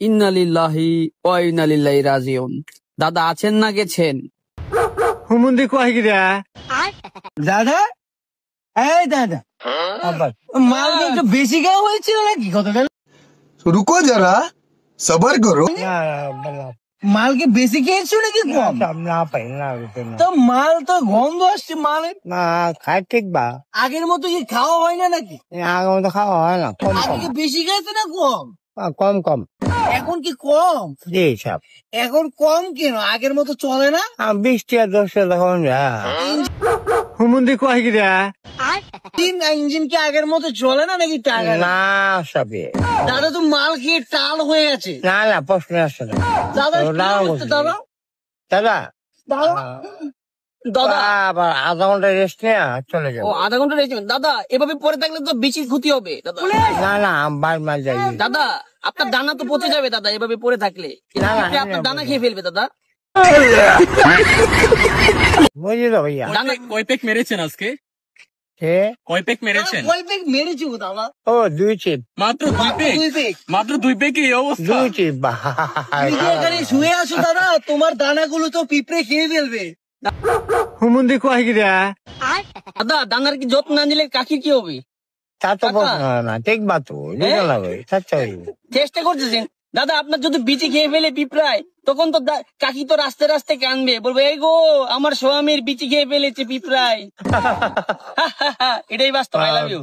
ইন্না লিল্লাহি ওয়া ইন্না ইলাইহি রাজিউন। দাদা আছেন না গেছেন? হুমুন্দি কয় গিরা দাদা? এই দাদা আবার মাল কি একটু বেশি খাওয়া হয়েছিল নাকি গতকাল? रुको जरा सबर करो। মাল কি বেশি খেয়েছো নাকি কম? না পাই না তো মাল তো গন্ধ আসছে মালের। না খাই ঠিক বা আগের মতো কি খাওয়া হয় না নাকি? আগের মতো খাওয়া হয় না, কম আগে কম কি বেশি খাইছে না কম? কম কম এখন কি কম? জি সব এখন কম কেন? আগের মতো চলে না? 20 টাকা 10 টাকা তখন হুমুন্দি কয় গিরা ইঞ্জিন কি আগের মতো চলে না নাকি টাকা? না সবই দাদা তো মাল খেয়ে টাল হয়ে গেছে। না না প্রশ্ন আসছে না দাদা দাদা কি হচ্ছে দাদা? দাদা দাদা দাদা আবার আধা ঘন্টা রেস্ট নিয়ে চলে ও যাবো। আধা ঘন্টা রেখে দাদা, এভাবে পরে থাকলে তো বেশি ক্ষতি হবে দাদা। না না বাই মাল যাই দাদা আপনার দানা তো পচে যাবে দাদা এভাবে পরে থাকলে। না, না, আপনার দানা খেয়ে ফেলবে দাদা। বুঝলি তো ভাইয়া? দানা কয় পেক মেরেছেন আজকে? সে কয় পেক মেরেছেন? ওই পেক মেরেছি গো দাদা। ও 2 চিপ মাত্র 2 পেক? দুই পেক। মাত্র 2 পেকে এই অবস্থা? 2 চিপ তুমি কি এখানে শুয়ে আছো দাদা? তোমার দানাগুলো তো পিঁপড়ে খেয়ে ফেলবে। হুমুন্দি কয় গিরা দাদা দানার কি যত্ন না নিলে কাকি কি হবে? তা তো প্রশ্ন না ঠিক বা তো দিতে লাগবে আচ্ছা চেষ্টা করতেছেন দাদা, আপনার যদি বিচি খেয়ে ফেলে পিঁপড়ায় তখন তো কাকি তো রাস্তে রাস্তে কানবে, বলবে এই গো আমার স্বামীর বিচি খেয়ে ফেলেছে পিঁপড়ায়। এটাই বাস্তব। I love you.